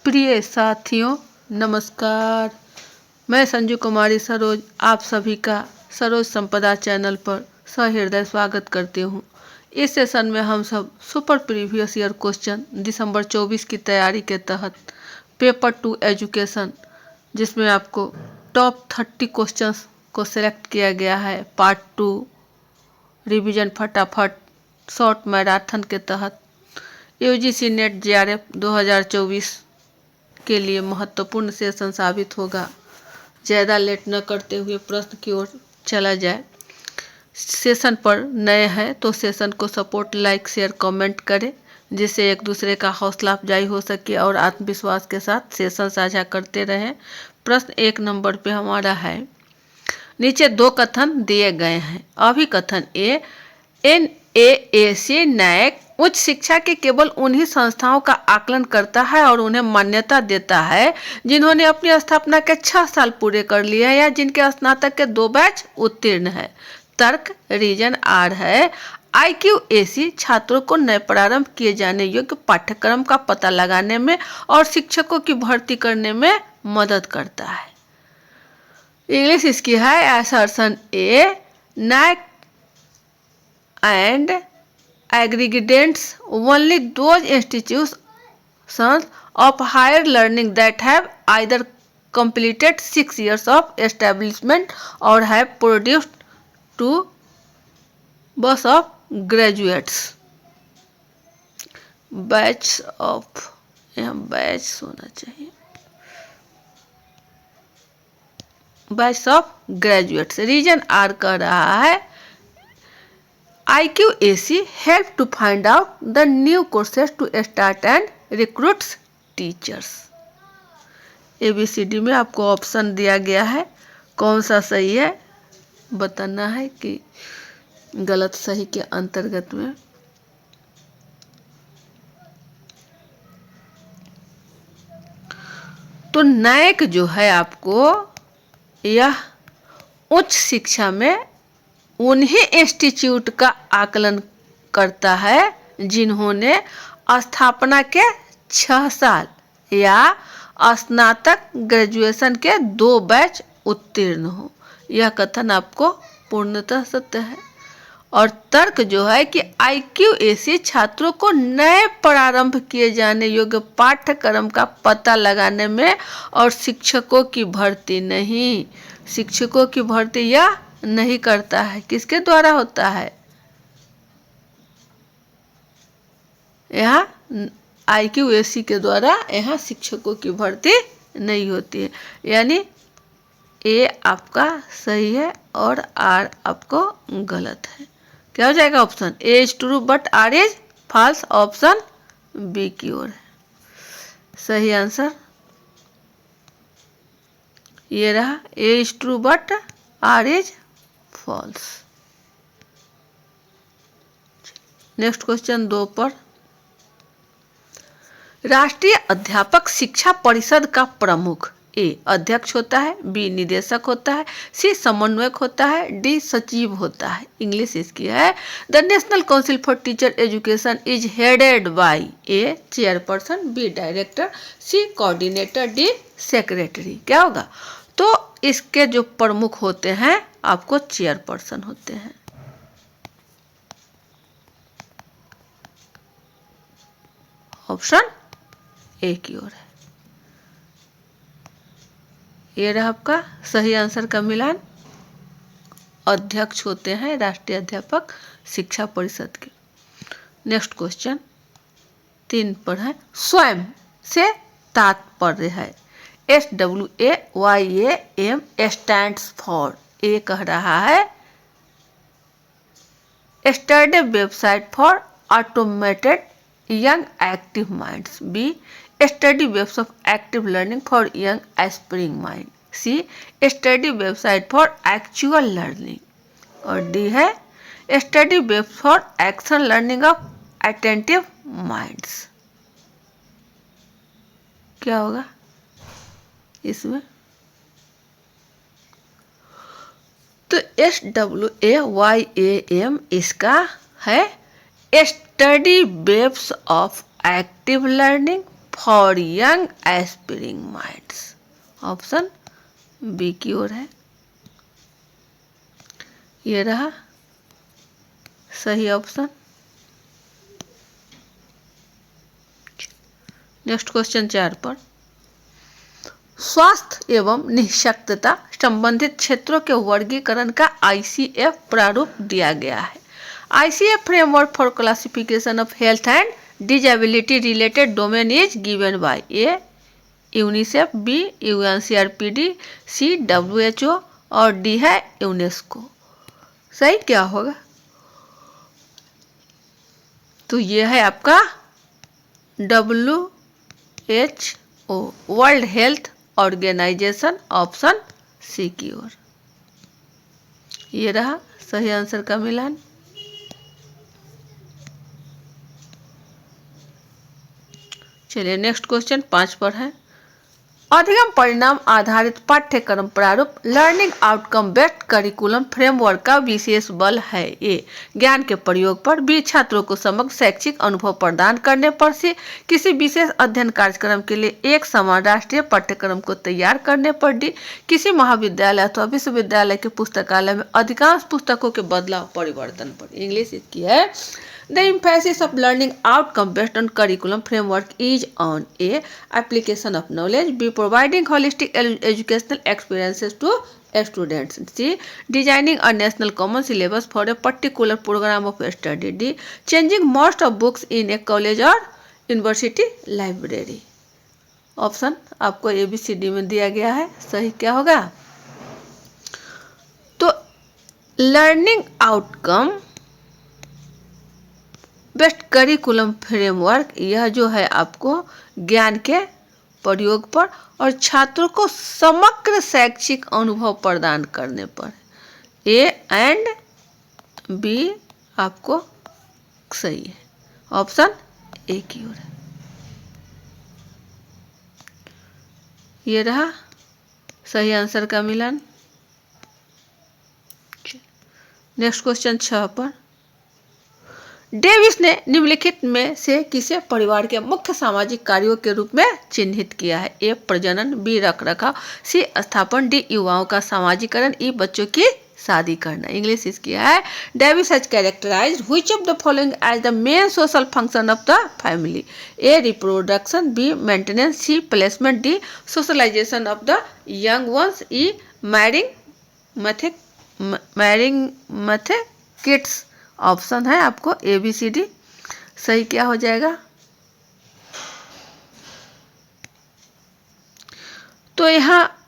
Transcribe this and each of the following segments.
प्रिय साथियों नमस्कार। मैं संजू कुमारी सरोज आप सभी का सरोज संपदा चैनल पर सहृदय स्वागत करती हूँ। इस सेशन में हम सब सुपर प्रीवियस ईयर क्वेश्चन दिसंबर 24 की तैयारी के तहत पेपर 2 एजुकेशन, जिसमें आपको टॉप 30 क्वेश्चंस को सिलेक्ट किया गया है पार्ट 2 रिवीजन फटाफट शॉर्ट मैराथन के तहत यूजीसी नेट जेआरएफ 2024 के लिए महत्वपूर्ण सेशन साबित होगा। ज़्यादा लेट न करते हुए प्रश्न की ओर चला जाए। सेशन पर नए हैं तो सेशन को सपोर्ट, लाइक, शेयर, कमेंट करें, जिससे एक दूसरे का हौसला अफजाई हो सके और आत्मविश्वास के साथ सेशन साझा करते रहें। प्रश्न 1 नंबर पे हमारा है, नीचे 2 कथन दिए गए हैं। अभिकथन ए, NAAC नैक उच्च शिक्षा के केवल उन्हीं संस्थाओं का आकलन करता है और उन्हें मान्यता देता है जिन्होंने अपनी स्थापना के 6 साल पूरे कर लिए हैं या जिनके स्नातक के 2 बैच उत्तीर्ण है। तर्क रीजन आर है, IQAC छात्रों को नए प्रारंभ किए जाने योग्य पाठ्यक्रम का पता लगाने में और शिक्षकों की भर्ती करने में मदद करता है। इंग्लिश इसकी है, assertion A, NAAC and aggregates only those institutions of higher learning that have either completed 6 years of establishment or have produced 2 batches of graduates। Batch of, यहाँ बैच होना चाहिए, batch of graduates. Reason R कह रहा है, IQAC help to find out the new courses to start and recruits teachers। ABCD में आपको option दिया गया है, कौन सा सही है बताना है कि गलत सही के अंतर्गत में। तो नैक जो है आपको यह उच्च शिक्षा में उन्हीं इंस्टीट्यूट का आकलन करता है जिन्होंने स्थापना के 6 साल या स्नातक ग्रेजुएशन के 2 बैच उत्तीर्ण हो। यह कथन आपको पूर्णतः सत्य है। और तर्क जो है कि IQAC छात्रों को नए प्रारंभ किए जाने योग्य पाठ्यक्रम का पता लगाने में और शिक्षकों की भर्ती यह नहीं करता है। किसके द्वारा होता है? यहाँ IQAC के द्वारा यहाँ शिक्षकों की भर्ती नहीं होती है। यानी ए आपका सही है और आर आपको गलत है। क्या हो जाएगा? Option A is true but R is false. Option B की ओर है सही आंसर। ये रहा, A is true but R is false. Next question 2 पर, राष्ट्रीय अध्यापक शिक्षा परिषद का प्रमुख ए अध्यक्ष होता है, बी निदेशक होता है, सी समन्वयक होता है, डी सचिव होता है। इंग्लिश इसकी है, the National Council for Teacher Education is headed by a chairperson, B director, C coordinator, D secretary. क्या होगा? तो इसके जो प्रमुख होते हैं आपको चेयरपर्सन होते हैं। ऑप्शन ए की ओर है। ये रहा आपका सही आंसर का मिलान। अध्यक्ष होते हैं राष्ट्रीय अध्यापक शिक्षा परिषद के। नेक्स्ट क्वेश्चन 3 पर है, स्वयं से तात्पर्य है। SWAYAM स्टैंड्स फॉर, ए कह रहा है study website for automated young active minds, B study webs of active learning for young aspiring mind, C study website for actual learning, और डी है study webs for action learning of attentive minds. क्या होगा इसमें? तो SWAYAM इसका है study webs of active learning for young aspiring minds. Option B की ओर है। ये रहा सही ऑप्शन। नेक्स्ट क्वेश्चन 4 पर, स्वास्थ्य एवं निःशक्तता संबंधित क्षेत्रों के वर्गीकरण का आईसीएफ प्रारूप दिया गया है। ICF framework for classification of health and disability related domain is given by A UNICEF, B UNCRPD, C WHO और डी है यूनेस्को। सही क्या होगा? तो ये है आपका WHO, world health organization, option C की ओर। ये रहा सही आंसर का मिलान। चलिए नेक्स्ट क्वेश्चन 5 पर है, अधिगम परिणाम आधारित पाठ्यक्रम प्रारूप learning outcome based curriculum framework का विशेष बल है। ए ज्ञान के प्रयोग पर, बी छात्रों को समग्र शैक्षिक अनुभव प्रदान करने पर, सी किसी विशेष अध्ययन कार्यक्रम के लिए एक समान राष्ट्रीय पाठ्यक्रम को तैयार करने पर, डी किसी महाविद्यालय अथवा विश्वविद्यालय के पुस्तकालय में अधिकांश पुस्तकों के बदलाव परिवर्तन पर। इंग्लिश इसकी है, The emphasis of learning outcome based on curriculum framework is on A. Application of knowledge, B. Providing holistic educational experiences to students, C. Designing a national common syllabus for a particular program of study, D. Changing most of books in a college or university library. Option आपको ABCD में दिया गया है। सही क्या होगा? तो learning outcome based curriculum framework, यह जो है आपको ज्ञान के प्रयोग पर और छात्रों को समग्र शैक्षिक अनुभव प्रदान करने पर, ए एंड बी आपको सही है। ऑप्शन ए की ओर है। ये रहा सही आंसर का मिलान। नेक्स्ट क्वेश्चन 6 पर, डेविस ने निम्नलिखित में से किसे परिवार के मुख्य सामाजिक कार्यों के रूप में चिन्हित किया है? ए प्रजनन, बी रखरखाव, सी स्थापन, डी युवाओं का सामाजिकरण, ई बच्चों की शादी करना। इंग्लिश इसकी है, Davis has characterized which of the following as the main social function of the family? A reproduction, B maintenance, C placement, D socialization of the young ones, E marrying मैथे kids. Option है आपको ABCD। सही क्या हो जाएगा? तो यहाँ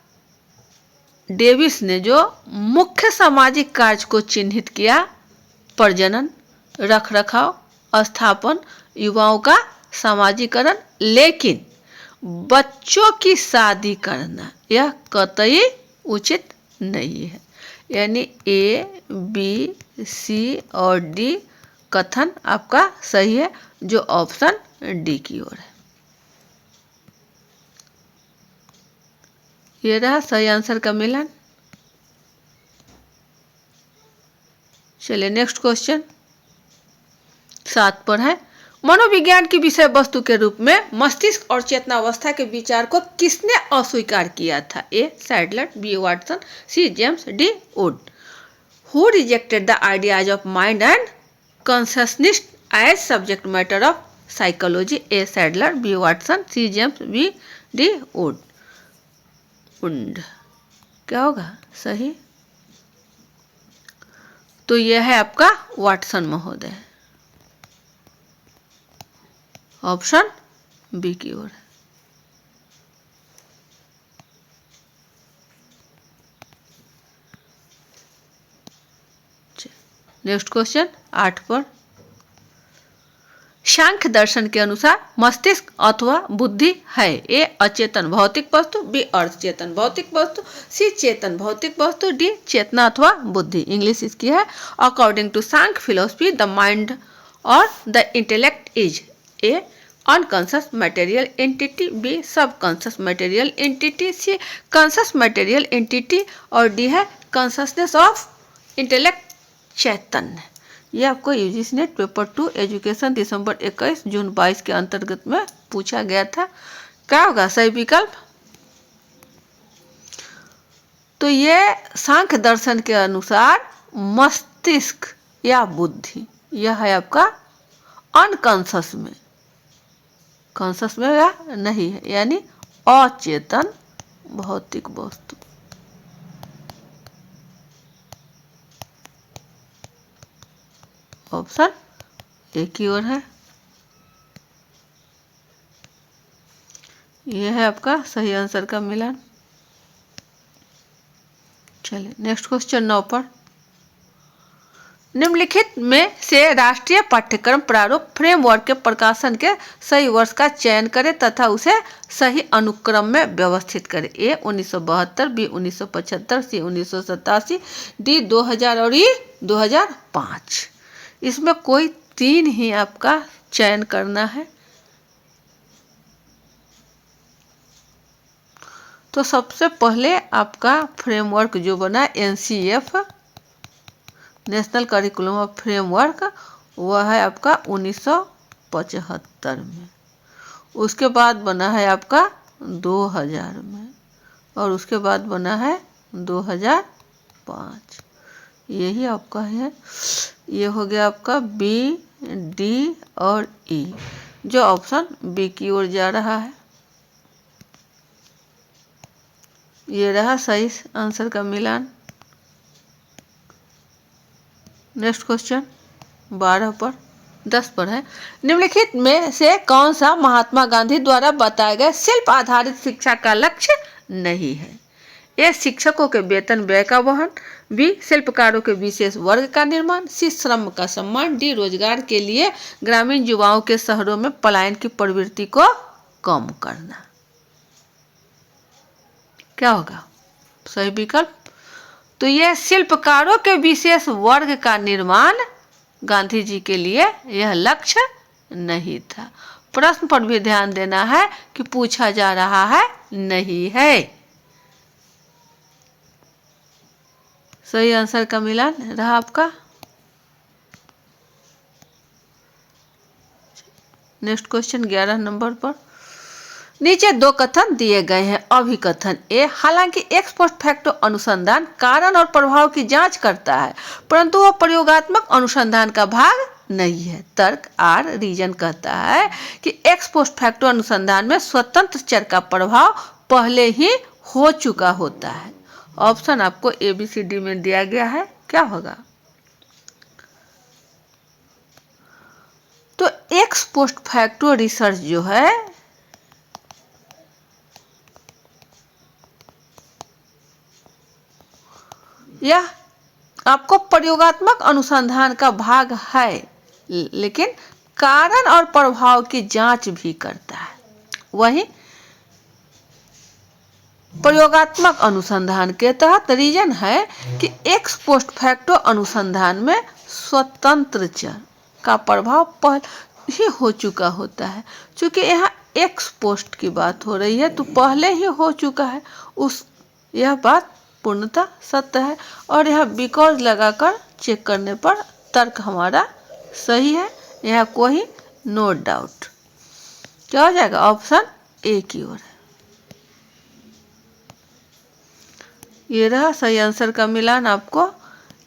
Davis ने जो मुख्य सामाजिक कार्य को चिन्हित किया, प्रजनन, रखरखाव, स्थापन, युवाओं का सामाजिकरण, लेकिन बच्चों की शादी करना यह कतई उचित नहीं है। यानी A, B, C और D कथन आपका सही है, जो ऑप्शन डी की ओर है। ये रहा सही आंसर का मिलान। चलिए नेक्स्ट क्वेश्चन 7 पर है, मनोविज्ञान की विषय वस्तु के रूप में मस्तिष्क और चेतनावस्था के विचार को किसने अस्वीकार किया था? A Sadler, B Watson, C James, D Wood. Who rejected the ideas of mind and consciousness as subject matter of psychology? A Sadler, B Watson, C James, B D Wood. क्या होगा सही? तो यह है आपका वाटसन महोदय। Option B की ओर है। नेक्स्ट क्वेश्चन 8 पर, सांख्य दर्शन के अनुसार मस्तिष्क अथवा बुद्धि है? ए अचेतन भौतिक वस्तु, बी अर्ध चेतन भौतिक वस्तु, सी चेतन भौतिक वस्तु, डी चेतना अथवा बुद्धि। इंग्लिश इसकी है, according to Sankhya philosophy the mind और the intellect is A unconscious material entity, B subconscious material entity, C conscious material entity और डी है कॉन्शियसनेस ऑफ इंटेलेक्ट चैतन्य। ये आपको UGC NET paper 2 education December 21 June 22 के अंतर्गत में पूछा गया था। क्या होगा सही विकल्प? तो ये सांख्य दर्शन के अनुसार मस्तिष्क या बुद्धि, यह है आपका अनकॉन्शस में, कॉन्शस में या नहीं है, यानी अचेतन भौतिक वस्तु। ऑप्शन एक की ओर है, यह है आपका सही आंसर का मिलान। चलिए नेक्स्ट क्वेश्चन 9 पर। निम्नलिखित में से राष्ट्रीय पाठ्यक्रम प्रारूप फ्रेमवर्क के प्रकाशन के सही वर्ष का चयन करें तथा उसे सही अनुक्रम में व्यवस्थित करें। ए 1972, बी 1975, सी 1987, डी 2000 और ई 2005। इसमें कोई 3 ही आपका चयन करना है। तो सबसे पहले आपका फ्रेमवर्क जो बना NCF, national curriculum of framework, वह है आपका 1975 में। उसके बाद बना है आपका 2000 में, और उसके बाद बना है 2005। यही आपका है, ये हो गया आपका बी, डी और ई, जो ऑप्शन बी की ओर जा रहा है। ये रहा सही आंसर का मिलान। नेक्स्ट क्वेश्चन 12 पर 10 पर है। निम्नलिखित में से कौन सा महात्मा गांधी द्वारा बताए गए शिल्प आधारित शिक्षा का लक्ष्य नहीं है? ए शिक्षकों के वेतन व्यय का वहन, बी शिल्पकारों के विशेष वर्ग का निर्माण, सी श्रम का सम्मान, डी रोजगार के लिए ग्रामीण युवाओं के शहरों में पलायन की प्रवृत्ति को कम करना। क्या होगा सही विकल्प? तो यह शिल्पकारों के विशेष वर्ग का निर्माण गांधी जी के लिए यह लक्ष्य नहीं था। प्रश्न पर भी ध्यान देना है कि पूछा जा रहा है नहीं है। सही आंसर का मिलान रहा आपका। नेक्स्ट क्वेश्चन 11 नंबर पर। नीचे 2 कथन दिए गए हैं। अभिकथन ए, हालांकि एक्स पोस्ट फैक्टो अनुसंधान कारण और प्रभाव की जांच करता है परंतु वह प्रयोगात्मक अनुसंधान का भाग नहीं है। तर्क आर, रीजन कहता है कि एक्स पोस्ट फैक्टो अनुसंधान में स्वतंत्र चर का प्रभाव पहले ही हो चुका होता है। ऑप्शन आपको ABCD में दिया गया है। क्या होगा? तो एक्स पोस्ट फैक्टो रिसर्च जो है यह आपको प्रयोगात्मक अनुसंधान का भाग है, लेकिन कारण और प्रभाव की जांच भी करता है। वही प्रयोगात्मक अनुसंधान के तहत रीजन है कि एक्स पोस्ट फैक्टो अनुसंधान में स्वतंत्र चर का प्रभाव पहले ही हो चुका होता है। चूंकि यहाँ एक्स पोस्ट की बात हो रही है तो पहले ही हो चुका है, उस यह बात पूर्णतः सत्य है। और यह बिकॉज लगाकर चेक करने पर तर्क हमारा सही है, यह कोई नो डाउट। क्या हो जाएगा? ऑप्शन ए की ओर है। ये रहा सही आंसर का मिलान। आपको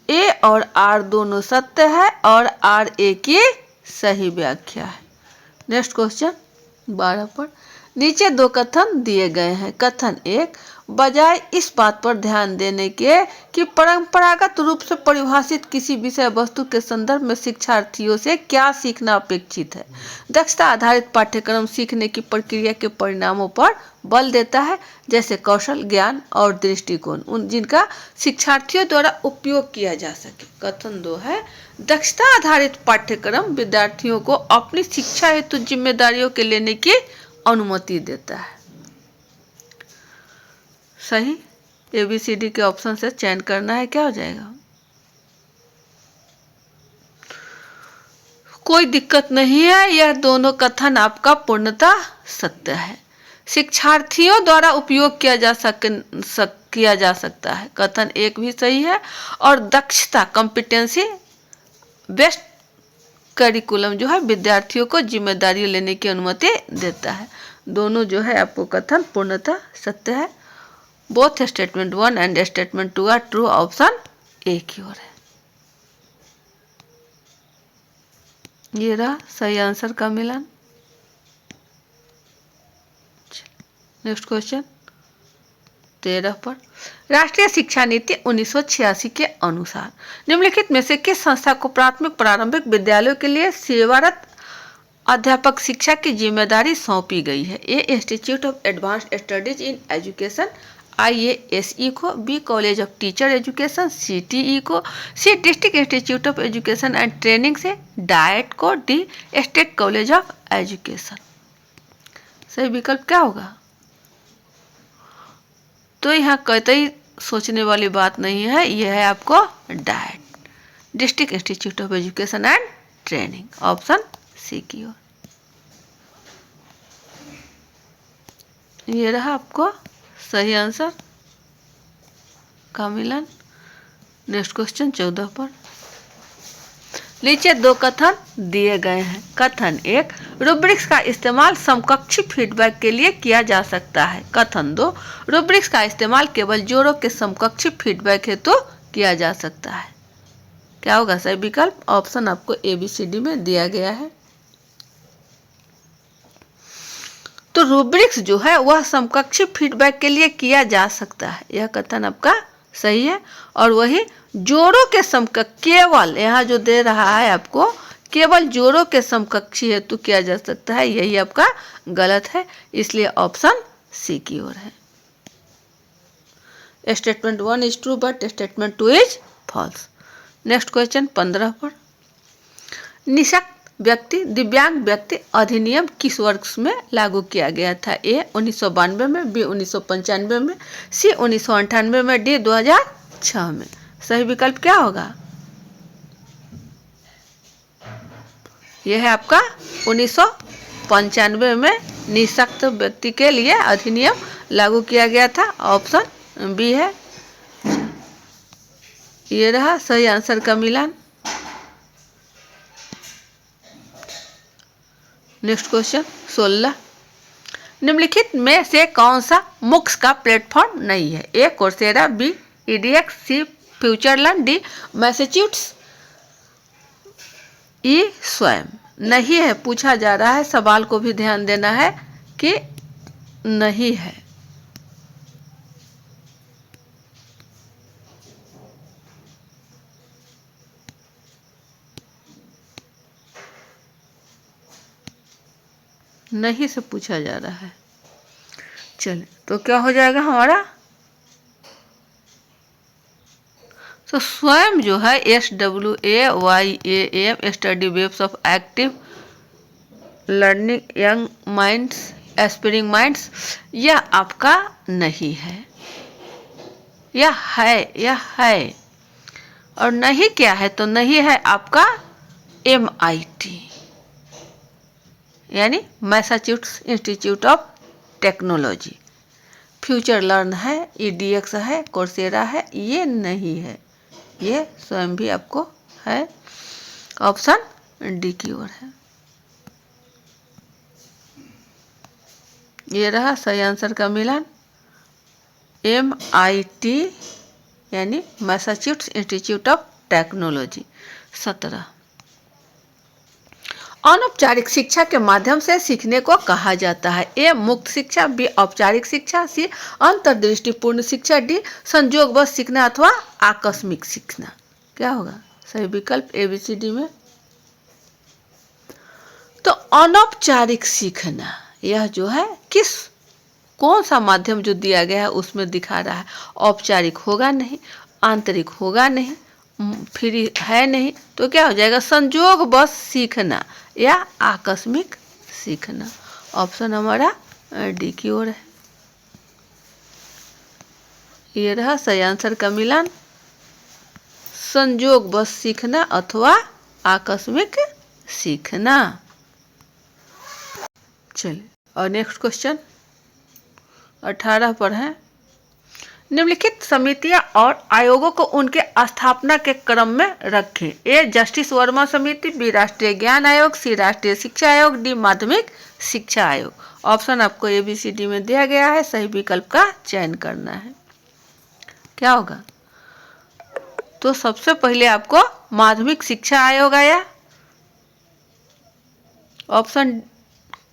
ए और आर दोनों सत्य है और आर ए की सही व्याख्या है। नेक्स्ट क्वेश्चन 12 पर। नीचे 2 कथन दिए गए हैं। कथन 1, बजाय इस बात पर ध्यान देने के कि परंपरागत रूप से परिभाषित किसी विषय वस्तु के संदर्भ में शिक्षार्थियों से क्या सीखना अपेक्षित है, दक्षता आधारित पाठ्यक्रम सीखने की प्रक्रिया के परिणामों पर बल देता है, जैसे कौशल, ज्ञान और दृष्टिकोण उन जिनका शिक्षार्थियों द्वारा उपयोग किया जा सके। कथन 2 है, दक्षता आधारित पाठ्यक्रम विद्यार्थियों को अपनी शिक्षा हेतु जिम्मेदारियों के लेने की अनुमति देता है। सही ABCD के ऑप्शन से चयन करना है। क्या हो जाएगा? कोई दिक्कत नहीं है, यह दोनों कथन आपका पूर्णतः सत्य है। शिक्षार्थियों द्वारा उपयोग किया जा सकता है। कथन 1 भी सही है। और दक्षता कॉम्पिटेंसी बेस्ट करिकुलम जो है विद्यार्थियों को जिम्मेदारी लेने की अनुमति देता है। दोनों जो है आपको कथन पूर्णतः सत्य है। Both statement 1 and statement 2 are true. Option A की ओर है। ये रहा सही आंसर का मिलान। नेक्स्ट क्वेश्चन 13 पर, राष्ट्रीय शिक्षा नीति 1986 के अनुसार निम्नलिखित में से किस संस्था को प्राथमिक प्रारंभिक विद्यालयों के लिए सेवारत अध्यापक शिक्षा की जिम्मेदारी सौंपी गई है? A institute of advanced studies in education IASE को, B college of teacher education CTE को, C district institute of education and training से डाइट को, D state college of education. सही विकल्प क्या होगा? तो यहाँ कतई सोचने वाली बात नहीं है, यह है आपको DIET, District institute of education and Training. Option C की ओर। ये रहा आपको सही आंसर का मिलन। नेक्स्ट क्वेश्चन 14 पर, नीचे दो कथन दिए गए हैं। कथन 1, रूब्रिक्स का इस्तेमाल समकक्षी फीडबैक के लिए किया जा सकता है। कथन 2, रूब्रिक्स का इस्तेमाल केवल जोड़ों के समकक्षी फीडबैक हेतु किया जा सकता है। क्या होगा सही विकल्प? ऑप्शन आपको ABCD में दिया गया है। तो रूब्रिक्स जो है वह समकक्षी फीडबैक के लिए किया जा सकता है, यह कथन आपका सही है। और वही जोड़ों के समकक्ष, केवल यहाँ जो दे रहा है आपको केवल जोड़ों के समकक्षी हेतु किया जा सकता है, यही आपका गलत है। इसलिए ऑप्शन सी की ओर है। Statement 1 is true but statement 2 is false. Next question 15 पर, निःशक्त व्यक्ति दिव्यांग व्यक्ति अधिनियम किस वर्ष में लागू किया गया था? ए 1992 में, बी 1995 में, सी 1998 में, डी 2006 में। सही विकल्प क्या होगा? यह है आपका 1995 में निःशक्त व्यक्ति के लिए अधिनियम लागू किया गया था। ऑप्शन बी है। ये रहा सही आंसर का मिलान। नेक्स्ट क्वेश्चन 16, निम्नलिखित में से कौन सा MOOCs का प्लेटफॉर्म नहीं है? ए कोर्सेरा, बी EDX, सी फ्यूचरलर्न, डी मैसेच्यूट्स। ई स्वयं नहीं है, पूछा जा रहा है, सवाल को भी ध्यान देना है कि नहीं है। नहीं से पूछा जा रहा है। चलिए तो क्या हो जाएगा हमारा? तो स्वयं जो है SWAYAM study webs of active learning young minds aspiring minds, यह आपका नहीं है, यह है। और नहीं क्या है? तो नहीं है आपका MIT यानी Massachusetts institute of technology. Future learn है, EDX है, कोर्सेरा है, ये नहीं है, ये स्वयं भी आपको है। ऑप्शन डी की ओर है। ये रहा सही आंसर का मिलान। MIT यानी मैसाचुसेट्स इंस्टीट्यूट ऑफ टेक्नोलॉजी। 17, अनौपचारिक शिक्षा के माध्यम से सीखने को कहा जाता है? ए मुक्त शिक्षा, बी औपचारिक शिक्षा, सी अंतर्दृष्टिपूर्ण शिक्षा, डी संयोगवश सीखना अथवा आकस्मिक सीखना। क्या होगा सही विकल्प ABCD में? तो अनौपचारिक सीखना यह जो है कौन सा माध्यम जो दिया गया है उसमें दिखा रहा है। औपचारिक होगा नहीं, आंतरिक होगा नहीं, फिर है नहीं, तो क्या हो जाएगा? संयोग बस सीखना या आकस्मिक सीखना। ऑप्शन हमारा डी की ओर है। ये रहा सही आंसर का मिलान। संयोग बस सीखना अथवा आकस्मिक सीखना। चलिए और नेक्स्ट क्वेश्चन 18 पर है, निम्नलिखित समितियां और आयोगों को उनके स्थापना के क्रम में रखें। ए जस्टिस वर्मा समिति, बी राष्ट्रीय ज्ञान आयोग, सी राष्ट्रीय शिक्षा आयोग, डी माध्यमिक शिक्षा आयोग। ऑप्शन आपको ABCD में दिया गया है, सही विकल्प का चयन करना है। क्या होगा? तो सबसे पहले आपको माध्यमिक शिक्षा आयोग आया, ऑप्शन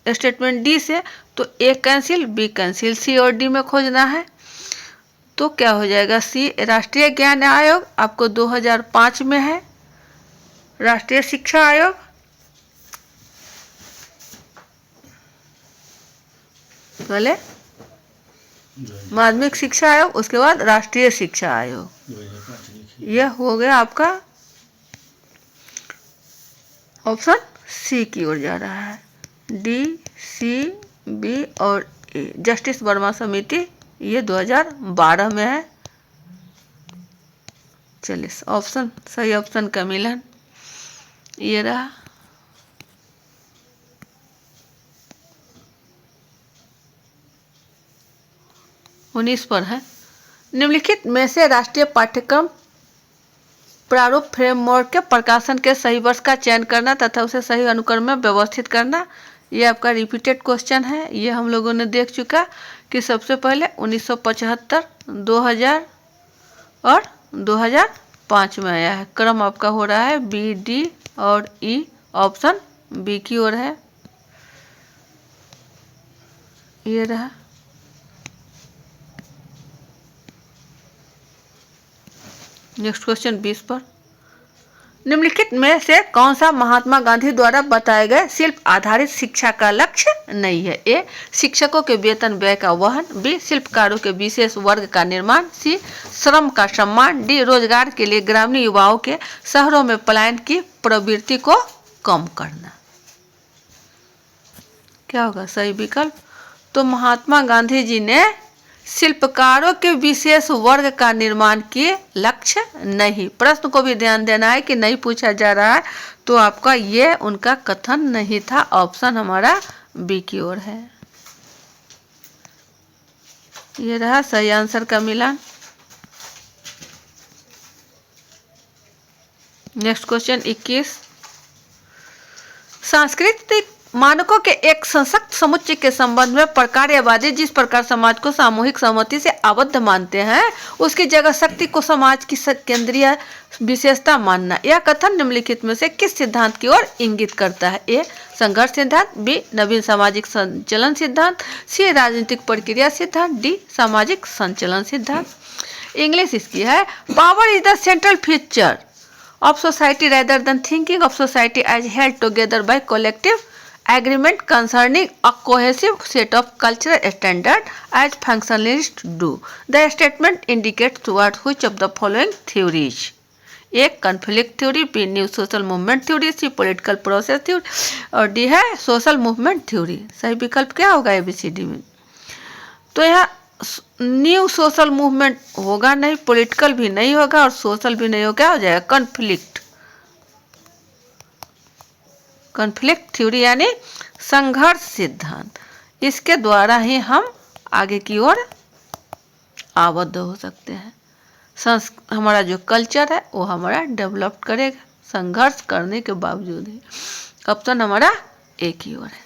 स्टेटमेंट डी से। तो ए कैंसिल, बी कैंसिल, सी और डी में खोजना है। तो क्या हो जाएगा? सी राष्ट्रीय ज्ञान आयोग आपको 2005 में है। राष्ट्रीय शिक्षा आयोग पहले माध्यमिक शिक्षा आयोग, उसके बाद राष्ट्रीय शिक्षा आयोग। यह हो गया आपका ऑप्शन सी की ओर जा रहा है। डी, सी, बी और ए। जस्टिस वर्मा समिति ये 2012 में है। चलिए ऑप्शन, सही ऑप्शन का मिलन ये रहा। उन्नीस पर है। निम्नलिखित में से राष्ट्रीय पाठ्यक्रम प्रारूप फ्रेमवर्क के प्रकाशन के सही वर्ष का चयन करना तथा उसे सही अनुक्रम में व्यवस्थित करना। ये आपका रिपीटेड क्वेश्चन है। ये हम लोगों ने देख चुका कि सबसे पहले 1975, 2000 और 2005 में आया है। क्रम आपका हो रहा है बी, डी और ई। ऑप्शन बी की ओर है। ये रहा। नेक्स्ट क्वेश्चन 20 पर। निम्नलिखित में से कौन सा महात्मा गांधी द्वारा बताए गए शिल्प आधारित शिक्षा का लक्ष्य नहीं है? ए शिक्षकों के वेतन व्यय का वहन, बी शिल्पकारों के विशेष वर्ग का निर्माण, सी श्रम का सम्मान, डी रोजगार के लिए ग्रामीण युवाओं के शहरों में पलायन की प्रवृत्ति को कम करना। क्या होगा सही विकल्प? तो महात्मा गांधी जी ने शिल्पकारों के विशेष वर्ग का निर्माण किए लक्ष्य नहीं। प्रश्न को भी ध्यान देना है कि नहीं पूछा जा रहा है, तो आपका ये उनका कथन नहीं था। ऑप्शन हमारा बी की ओर है। ये रहा सही आंसर का मिलान। Next question 21। सांस्कृतिक मानकों के एक सशक्त समुच्चय के संबंध में प्रकार्यवादी जिस प्रकार समाज को सामूहिक सहमति से आबद्ध मानते हैं, उसकी जगह शक्ति को समाज की केंद्रीय विशेषता मानना। यह कथन निम्नलिखित में से किस सिद्धांत की ओर इंगित करता है? ए संघर्ष सिद्धांत, बी नवीन सामाजिक संचलन सिद्धांत, सी राजनीतिक प्रक्रिया सिद्धांत, डी सामाजिक संचलन सिद्धांत। इंग्लिश इसकी है, power is the central feature of society rather than thinking of society as held together by collective agreement concerning a cohesive set of cultural standards as functionalists do. The statement indicates towards which of the following theories? A. conflict theory, B. new social movement theory, C. political process theory और D है social movement theory। सही विकल्प क्या होगा ABCD में? तो यहाँ new social movement होगा नहीं, पॉलिटिकल भी नहीं होगा और सोशल भी नहीं होगा। क्या हो जाएगा? कॉन्फ्लिक्ट। कॉन्फ्लिक्ट थ्योरी यानी संघर्ष सिद्धांत। इसके द्वारा ही हम आगे की ओर आबद्ध हो सकते हैं। हमारा जो कल्चर है वो हमारा डेवलप करेगा संघर्ष करने के बावजूद ही। ऑप्शन हमारा ए की ओर है।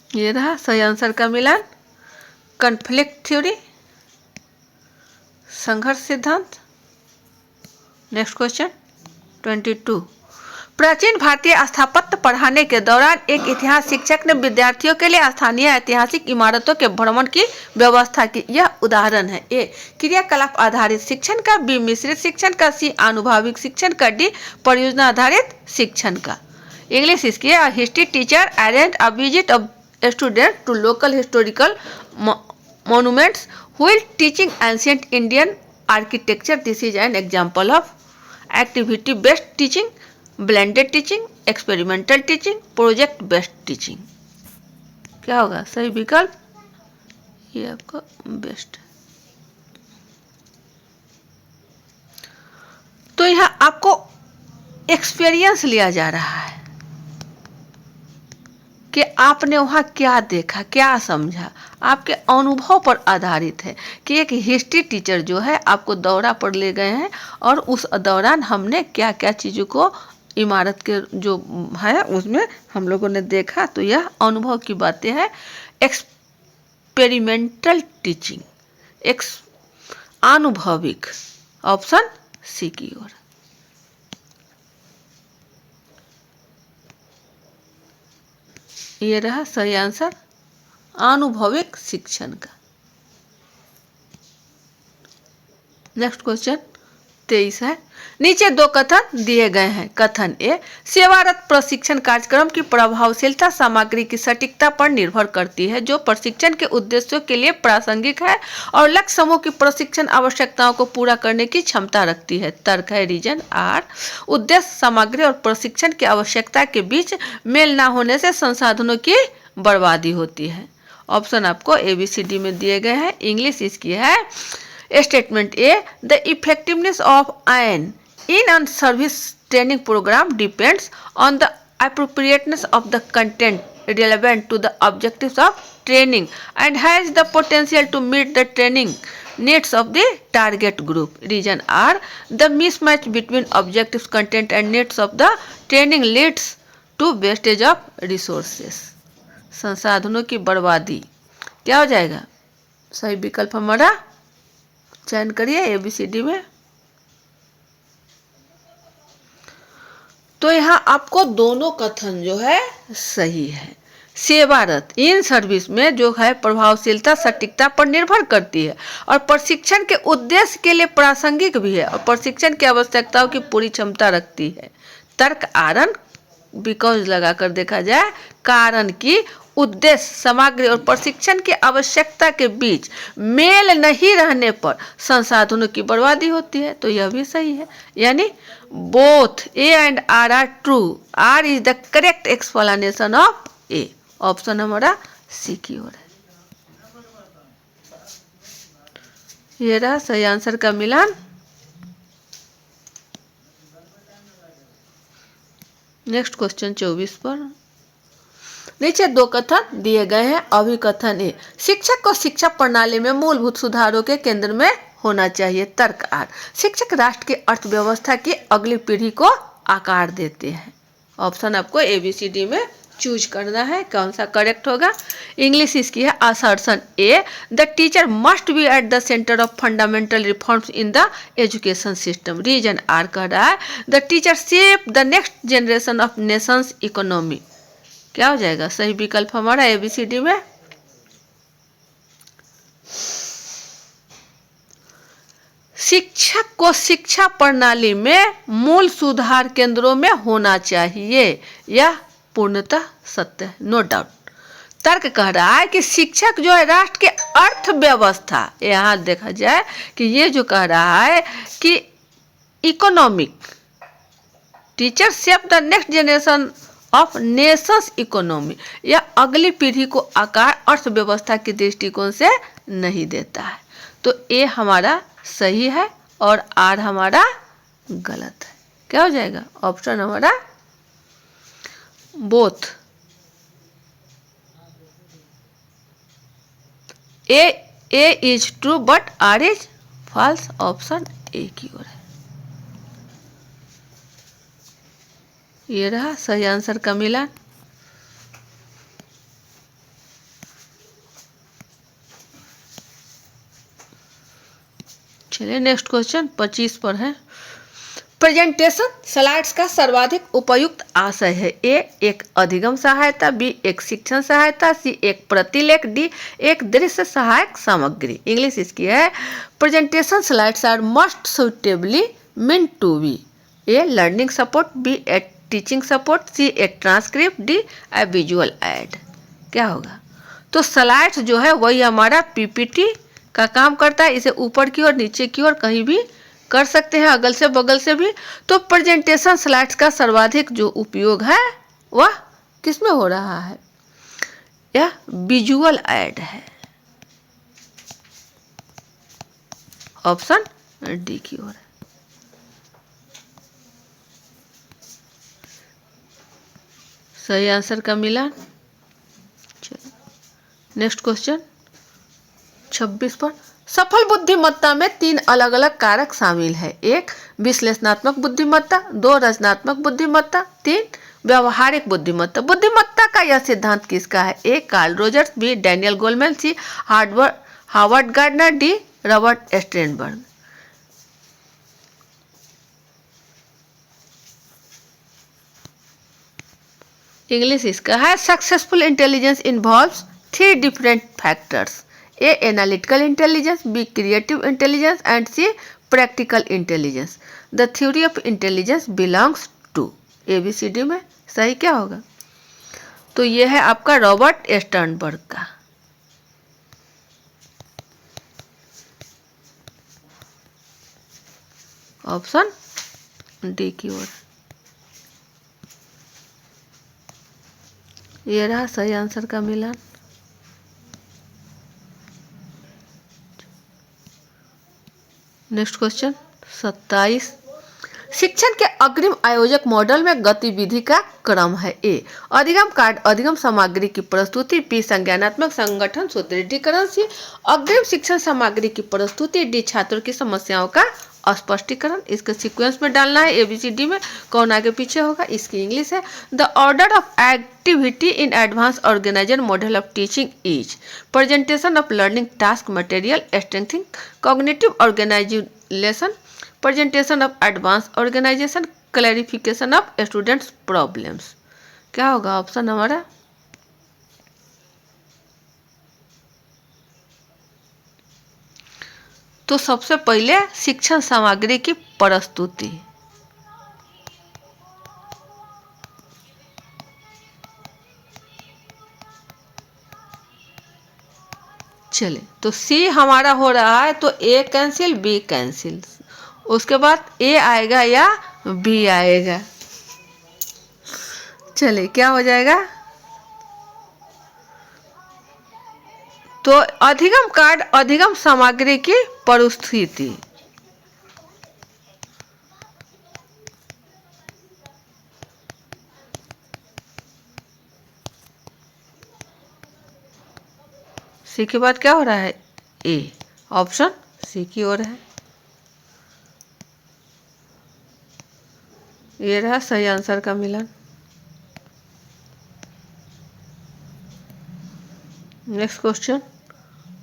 ये रहा सही आंसर का मिलान। कॉन्फ्लिक्ट थ्योरी, संघर्ष सिद्धांत। Next question 22। प्राचीन भारतीय स्थापत्य पढ़ाने के दौरान एक इतिहास शिक्षक ने विद्यार्थियों के लिए स्थानीय ऐतिहासिक इमारतों के भ्रमण की व्यवस्था की। यह उदाहरण है। ए क्रियाकलाप आधारित शिक्षण का, बी मिश्रित शिक्षण का, सी आनुभविक शिक्षण का, डी परियोजना आधारित शिक्षण का। इंग्लिश इसकी है, history teacher arrange a visit of student to local historical monuments while teaching ancient Indian architecture. This is an example of activity based teaching, blended teaching, experimental teaching, project based teaching। क्या होगा सही विकल्प? ये आपका best. तो यहाँ आपको experience लिया जा रहा है। कि आपने वहाँ क्या देखा, क्या समझा, आपके अनुभव पर आधारित है। कि एक हिस्ट्री टीचर जो है आपको दौरा पर ले गए हैं और उस दौरान हमने क्या क्या चीज़ों को इमारत के जो है उसमें हम लोगों ने देखा। तो यह अनुभव की बातें हैं। एक्सपेरिमेंटल टीचिंग, एक्स आनुभविक, ऑप्शन सी की ओर। ये रहा सही आंसर, अनुभविक शिक्षण का। नेक्स्ट क्वेश्चन 23 है। नीचे दो कथन दिए गए हैं। कथन ए, सेवारत प्रशिक्षण कार्यक्रम की प्रभावशीलता सामग्री की सटीकता पर निर्भर करती है जो प्रशिक्षण के उद्देश्यों के लिए प्रासंगिक है और लक्ष्य समूह की प्रशिक्षण आवश्यकताओं को पूरा करने की क्षमता रखती है। तर्क है रीजन आर, उद्देश्य सामग्री और प्रशिक्षण की आवश्यकता के बीच मेल न होने से संसाधनों की बर्बादी होती है। ऑप्शन आपको ABCD में दिए गए हैं। इंग्लिश इसकी है। Statement A, the effectiveness of an in service training program depends on the appropriateness of the content relevant to the objectives of training and has the potential to meet the training needs of the target group. Reason R, the mismatch between objectives, content and needs of the training leads to wastage of resources. संसाधनों की बर्बादी। क्या हो जाएगा? सही विकल्प हमारा चयन करिए ABCD में। तो यहाँ आपको दोनों कथन जो है सही है। सेवारत इन सर्विस में जो है प्रभावशीलता सटीकता पर निर्भर करती है और प्रशिक्षण के उद्देश्य के लिए प्रासंगिक भी है और प्रशिक्षण की आवश्यकताओं की पूरी क्षमता रखती है। तर्क आरन बिकॉज लगाकर देखा जाए, कारण की उद्देश्य सामग्री और प्रशिक्षण की आवश्यकता के बीच मेल नहीं रहने पर संसाधनों की बर्बादी होती है। तो यह भी सही है। यानी both A and R are true. R is the correct explanation of A। Option हमारा सी की ओर है। ये रहा सही आंसर का मिलान। नेक्स्ट क्वेश्चन 24 पर। नीचे दो कथन दिए गए हैं। अभिकथन ए, शिक्षक को शिक्षा प्रणाली में मूलभूत सुधारों के केंद्र में होना चाहिए। तर्क आर, शिक्षक राष्ट्र की अर्थव्यवस्था की अगली पीढ़ी को आकार देते हैं। ऑप्शन आपको ABCD में चूज करना है, कौन सा करेक्ट होगा। इंग्लिश इसकी है। Assertion A, the teacher must be at the centre of fundamental reforms in the education system. Reason R कह रहा है the teacher shape the next generation of nation's economy. क्या हो जाएगा सही विकल्प हमारा ABCD में। शिक्षक को शिक्षा प्रणाली में मूल सुधार केंद्रों में होना चाहिए। यह पूर्णतः सत्य है, नो डाउट। तर्क कह रहा है कि शिक्षक जो है राष्ट्र के अर्थव्यवस्था, यहाँ देखा जाए कि ये जो कह रहा है कि economic, teacher shape the next generation of nation's economy, यह अगली पीढ़ी को आकार अर्थव्यवस्था के दृष्टिकोण से नहीं देता है। तो A हमारा सही है और R हमारा गलत है। क्या हो जाएगा? ऑप्शन हमारा both. A is true but R is false. Option A की ओर है। ये रहा सही आंसर का मिलान। चलिए नेक्स्ट क्वेश्चन 25 पर है। प्रेजेंटेशन स्लाइड्स का सर्वाधिक उपयुक्त आशय है। A एक अधिगम सहायता, B एक शिक्षण सहायता, C एक प्रतिलेख, D एक दृश्य सहायक सामग्री। इंग्लिश इसकी है। Presentation slides are must suitably meant to be A learning support, B a teaching support, C a transcript, D a visual aid. क्या होगा? तो स्लाइड्स जो है वही हमारा PPT का काम करता है। इसे ऊपर की ओर नीचे की ओर कहीं भी कर सकते हैं, अगल से बगल से भी। तो प्रेजेंटेशन स्लाइड्स का सर्वाधिक जो उपयोग है वह किसमें हो रहा है? यह विजुअल ऐड है। ऑप्शन डी की ओर है। सही आंसर का मिलान। नेक्स्ट क्वेश्चन 26 पर, सफल बुद्धिमत्ता में 3 अलग अलग कारक शामिल है। 1 विश्लेषणात्मक बुद्धिमत्ता, 2 रचनात्मक बुद्धिमत्ता, 3 व्यवहारिक बुद्धिमत्ता। बुद्धिमत्ता का यह सिद्धांत किसका है? A Carl Rogers, B Daniel Goleman, C Harvard Gardner, D Robert Sternberg. English इसका है, successful intelligence involves 3 different factors. A analytical intelligence, B creative intelligence and C practical intelligence. The theory of intelligence belongs to ABCD में सही क्या होगा? तो ये है आपका रॉबर्ट स्टर्नबर्ग का। ऑप्शन डी की ओर। ये रहा सही आंसर का मिलान। नेक्स्ट क्वेश्चन 27, शिक्षण के अग्रिम आयोजक मॉडल में गतिविधि का क्रम है। ए अधिगम कार्ड अधिगम सामग्री की प्रस्तुति, बी संज्ञानात्मक संगठन सुदृढ़ीकरण, सी अग्रिम शिक्षण सामग्री की प्रस्तुति, डी छात्रों की समस्याओं का स्पष्टीकरण। इसके सीक्वेंस में डालना है ABCD में, कौन आगे पीछे होगा। इसकी इंग्लिश है, the order of activity in advance organiser model of teaching is presentation of learning task material, strengthening cognitive organisation, presentation of advance organisation, clarification of students problems. क्या होगा ऑप्शन हमारा? तो सबसे पहले शिक्षण सामग्री की प्रस्तुति। चले तो सी हमारा हो रहा है, तो ए कैंसिल, बी कैंसिल, उसके बाद ए आएगा या बी आएगा। चले क्या हो जाएगा? तो अधिगम कार्ड अधिगम सामग्री की प्रस्तुति। सी के बाद क्या हो रहा है? ए, ऑप्शन सी की ओर है। ये रहा सही आंसर का मिलान। नेक्स्ट क्वेश्चन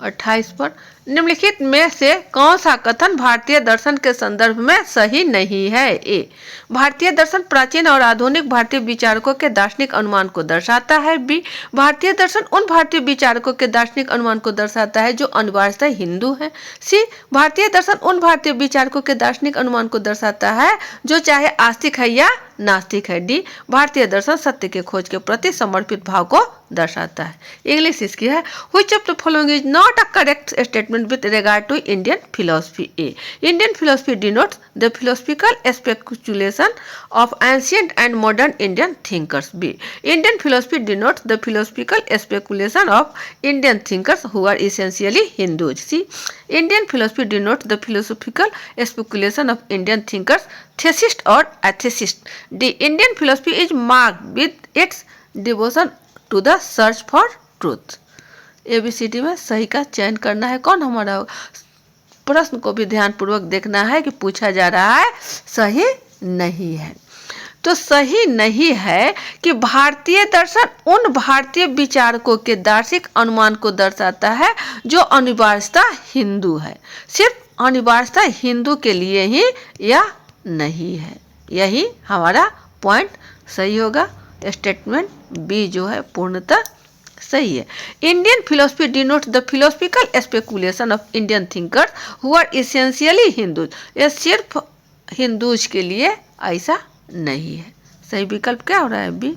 28 पर, निम्नलिखित में से कौन सा कथन भारतीय दर्शन के संदर्भ में सही नहीं है? ए भारतीय दर्शन प्राचीन और आधुनिक भारतीय विचारकों के दार्शनिक अनुमान को दर्शाता है। बी भारतीय दर्शन उन भारतीय विचारकों के दार्शनिक अनुमान को दर्शाता है जो अनिवार्यतः हिंदू है। सी भारतीय दर्शन उन भारतीय विचारकों के दार्शनिक अनुमान को दर्शाता है जो चाहे आस्तिक है या नास्तिक है। डी भारतीय दर्शन सत्य के खोज के प्रति समर्पित भाव को दर्शाता है। इंग्लिश इसकी है, which of the following is not a correct statement with regard to Indian philosophy? A Indian philosophy denotes the philosophical speculation of ancient and modern Indian thinkers. B Indian philosophy denotes the philosophical speculation of Indian thinkers who are essentially Hindus. C Indian philosophy denotes the philosophical speculation of Indian thinkers theists और atheists. D Indian philosophy is marked with its devotion to the search for truth. ABCD में सही का चयन करना है। कौन हमारा? प्रश्न को भी ध्यानपूर्वक देखना है कि पूछा जा रहा है सही नहीं है। तो सही नहीं है कि भारतीय दर्शन उन भारतीय विचारकों के दार्शनिक अनुमान को दर्शाता है जो अनिवार्यतः हिंदू है। सिर्फ अनिवार्यतः हिंदू के लिए ही या नहीं है, यही हमारा पॉइंट सही होगा। स्टेटमेंट बी जो है पूर्णतः सही है। Indian philosophy denotes the philosophical speculation of Indian thinkers who are essentially Hindus. ये सिर्फ हिंदूज के लिए ऐसा नहीं है। सही विकल्प क्या हो रहा है? बी।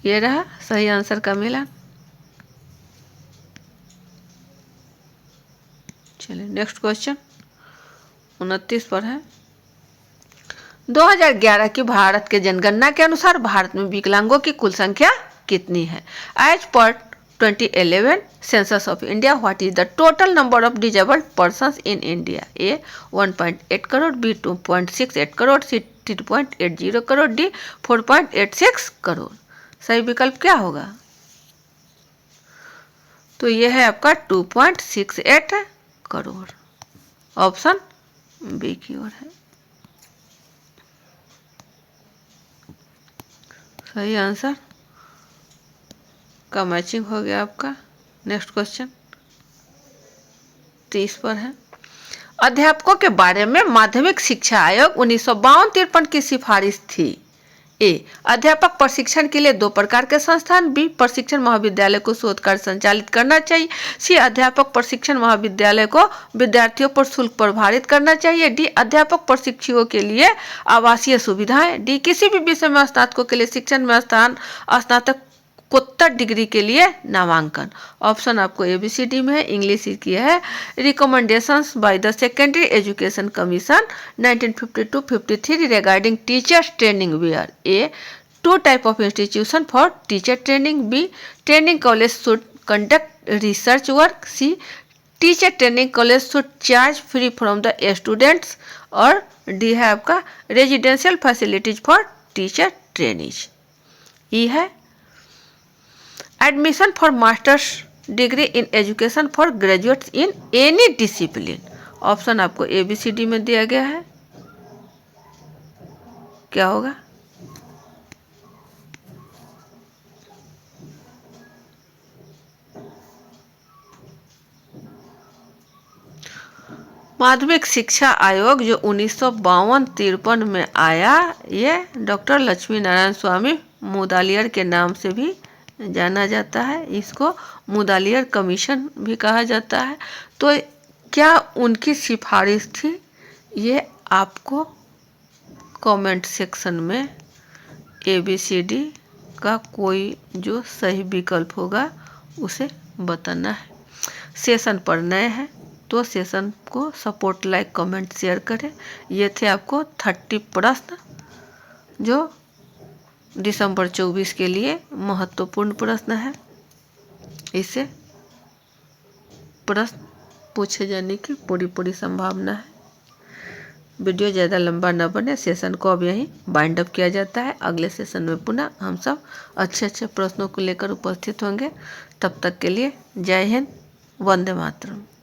ये रहा सही आंसर का मिलान। चलिए नेक्स्ट क्वेश्चन 29 पर है। 2011 की भारत के जनगणना के अनुसार भारत में विकलांगों की कुल संख्या कितनी है? As per 2011 census of India what is the total number of disabled persons in India? A 1.8 crore, B 2.68 crore, C 3.80 crore, D 4.86 crore. सही विकल्प क्या होगा? तो ये है आपका 2.68 करोड़। ऑप्शन बी की ओर है सही आंसर का मैचिंग हो गया आपका। नेक्स्ट क्वेश्चन 30 पर है। अध्यापकों के बारे में माध्यमिक शिक्षा आयोग 1952-53 की सिफारिश थी। ए अध्यापक प्रशिक्षण के लिए 2 प्रकार के संस्थान। बी प्रशिक्षण महाविद्यालय को शोध कार्य संचालित करना चाहिए। सी अध्यापक प्रशिक्षण महाविद्यालय को विद्यार्थियों पर शुल्क प्रभारित करना चाहिए। डी अध्यापक प्रशिक्षुओं के लिए आवासीय सुविधाएं। डी किसी भी विषय में स्नातकों के लिए शिक्षण में स्नातकोत्तर डिग्री के लिए नामांकन। ऑप्शन आपको ABCD में है। इंग्लिश की है recommendations by the secondary education commission 1952-53 regarding teachers training were. A 2 type of institution for teacher training. B training college should conduct research work. C teacher training college should charge free from the students. और D है आपका residential facilities for teacher trainees. E है admission for masters degree in education for graduates in any discipline. Option आपको ABCD में दिया गया है, क्या होगा? माध्यमिक शिक्षा आयोग जो 1952-53 में आया, ये डॉक्टर लक्ष्मी नारायण स्वामी मुदालियर के नाम से भी जाना जाता है। इसको मुदालियर कमीशन भी कहा जाता है। तो क्या उनकी सिफारिश थी, ये आपको कमेंट सेक्शन में ABCD का कोई जो सही विकल्प होगा उसे बताना है। सेशन पर नए हैं तो सेशन को सपोर्ट, लाइक, कमेंट, शेयर करें। ये थे आपको 30 प्रश्न जो दिसंबर 24 के लिए महत्वपूर्ण प्रश्न है। इसे प्रश्न पूछे जाने की पूरी संभावना है। वीडियो ज़्यादा लंबा न बने, सेशन को अब यहीं बाइंड अप किया जाता है। अगले सेशन में पुनः हम सब अच्छे प्रश्नों को लेकर उपस्थित होंगे। तब तक के लिए जय हिंद, वंदे मातरम।